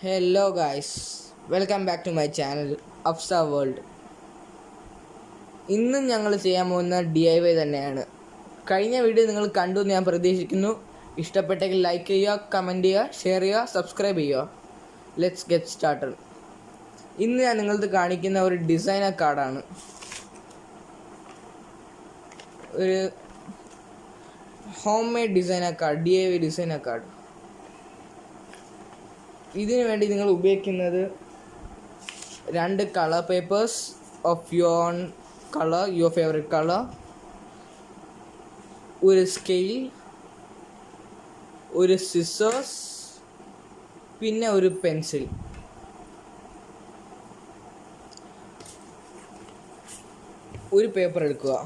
Hello guys, welcome back to my channel Afsa World. ഇന്നും ഞങ്ങൾ ചെയ്യാൻ പോകുന്ന DIY തന്നെയാണ്. കഴിഞ്ഞ വീഡിയോ നിങ്ങൾ കണ്ടു എന്ന് ഞാൻ പ്രതീക്ഷിക്കുന്നു. ഇഷ്ടപ്പെട്ടെങ്കിൽ ലൈക്ക് ചെയ്യുക, കമൻറ്റ് ചെയ്യുക, ഷെയർ ചെയ്യുക, സബ്സ്ക്രൈബ് ചെയ്യുക. Let's get started. ഇന്ന് ഞാൻ നിങ്ങൾക്ക് കാണിക്കുന്ന ഒരു ഡിസൈനർ കാർഡാണ്. ഒരു home made designer card, DIY designer card. ഇതിനു വേണ്ടി നിങ്ങൾ ഉപയോഗിക്കുന്നത് 2 colour papers of your colour, your favourite colour, ഒരു സ്കെയിൽ, ഒരു സിസേഴ്സ്, പിന്നെ ഒരു പെൻസിൽ. ഒരു പേപ്പർ എടുക്കുക,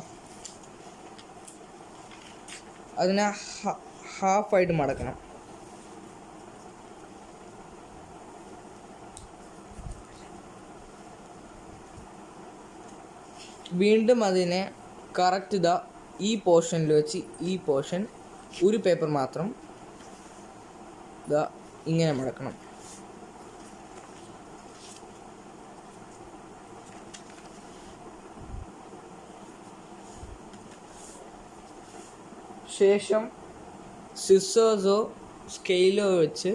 അതിനെ ഹാഫായിട്ട് മടക്കണം. വീണ്ടും അതിനെ കറക്റ്റ് ഈ പോർഷനിൽ വെച്ച് ഈ പോർഷൻ ഒരു പേപ്പർ മാത്രം ഇങ്ങനെ മടക്കണം. ശേഷം സിസേഴ്സോ സ്കെയിലോ വെച്ച്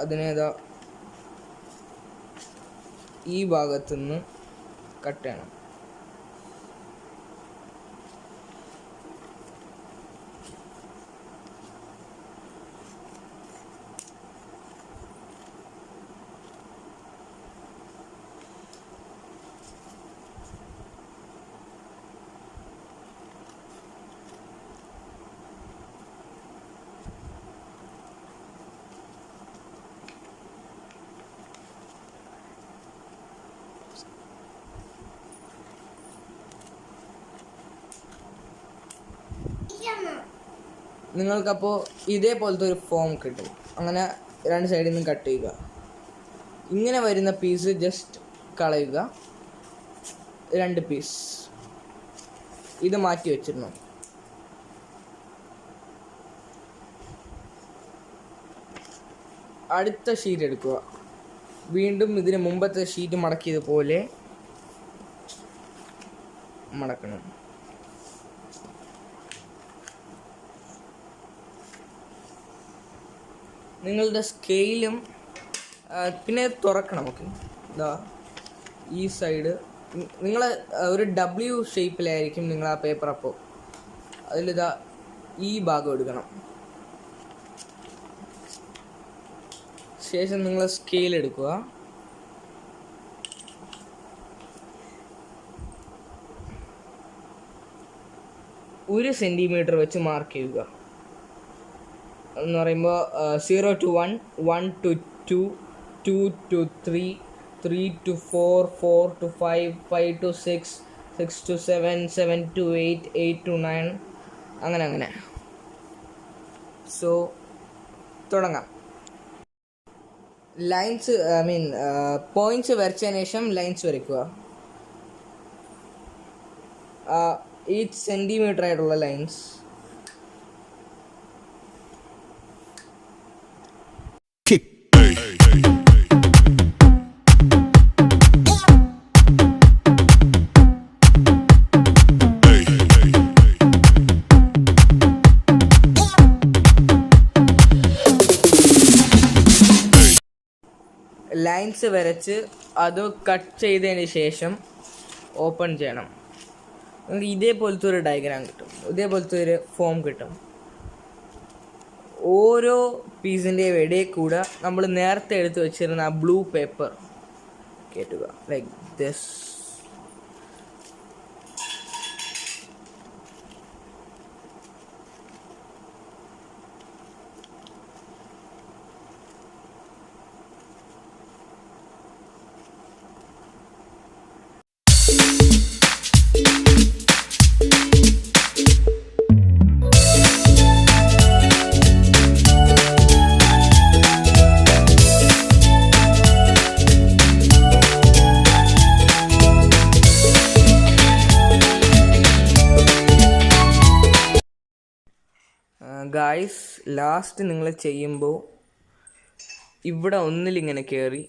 അതിനെ ഈ ഭാഗത്തുനിന്ന് കട്ട് ചെയ്യണം. നിങ്ങൾക്കപ്പോൾ ഇതേപോലത്തെ ഒരു ഫോം കിട്ടും. അങ്ങനെ 2 സൈഡിൽ നിന്നും കട്ട് ചെയ്യുക. ഇങ്ങനെ വരുന്ന പീസ് ജസ്റ്റ് കളയുക. 2 പീസ് ഇത് മാറ്റി വെച്ചിരുന്നു. അടുത്ത ഷീറ്റ് എടുക്കുക. വീണ്ടും ഇതിന് മുമ്പത്തെ ഷീറ്റ് മടക്കിയതുപോലെ മടക്കണം. നിങ്ങളുടെ സ്കെയിലും പിന്നെ തുറക്കണം. ഓക്കെ, ഈ സൈഡ് നിങ്ങൾ ഒരു W ഷേപ്പിലായിരിക്കും നിങ്ങൾ ആ പേപ്പർ. അപ്പോൾ അതിലിതാ ഈ ഭാഗം എടുക്കണം. ശേഷം നിങ്ങൾ സ്കെയിൽ എടുക്കുക. ഒരു സെൻറ്റിമീറ്റർ വെച്ച് മാർക്ക് ചെയ്യുക. എന്ന് പറയുമ്പോൾ 0 to 1, 1 to 2, 2 to 3, 3 to 4, 4 to 5, 5 to 6, 6 to 7, 7 to 8, 8 to 9, അങ്ങനെ. സോ തുടങ്ങാം. ലൈൻസ് പോയിൻറ്റ്സ് വരച്ചതിന് ശേഷം ലൈൻസ് വരയ്ക്കുക. ഈച്ച് സെൻറ്റിമീറ്റർ ആയിട്ടുള്ള ലൈൻസ്. ലൈൻസ് വരച്ച് അത് കട്ട് ചെയ്തതിന് ശേഷം ഓപ്പൺ ചെയ്യണം. നമുക്ക് ഇതേപോലത്തെ ഒരു ഡയഗ്രാം കിട്ടും, ഇതേപോലത്തെ ഒരു ഫോം കിട്ടും. ഓരോ പീസിൻ്റെയും ഇടയിൽ കൂടെ നമ്മൾ നേരത്തെ എടുത്ത് വെച്ചിരുന്ന ആ ബ്ലൂ പേപ്പർ കയറ്റുക, ലൈക്ക് ദിസ്. ഗായ്സ് ലാസ്റ്റ് നിങ്ങൾ ചെയ്യുമ്പോൾ ഇവിടെ ഒന്നിലിങ്ങനെ കയറി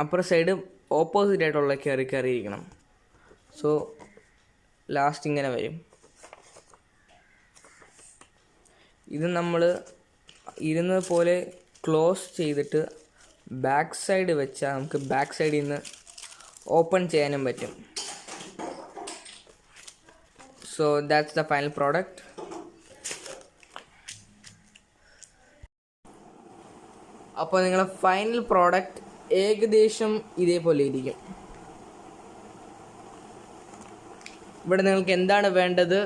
അപ്പുറ സൈഡ് ഓപ്പോസിറ്റ് ആയിട്ടുള്ള കയറിയിരിക്കണം. സോ ലാസ്റ്റ് ഇങ്ങനെ വരും. ഇത് നമ്മൾ ഇരുന്നത് പോലെ ക്ലോസ് ചെയ്തിട്ട് ബാക്ക് സൈഡ് വെച്ചാൽ നമുക്ക് ബാക്ക് സൈഡിൽ നിന്ന് ഓപ്പൺ ചെയ്യാനും പറ്റും. So that's the final product. അപ്പോൾ നിങ്ങളുടെ ഫൈനൽ പ്രോഡക്റ്റ് ഏകദേശം ഇതേപോലെ ഇരിക്കും. ഇവിടെ നിങ്ങൾക്ക് എന്താണ് വേണ്ടത്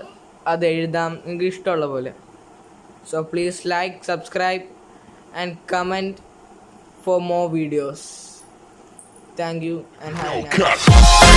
അത് എഴുതാം, നിങ്ങൾക്ക് ഇഷ്ടമുള്ള പോലെ. So please like, subscribe and comment for more videos. Thank you and have a nice day.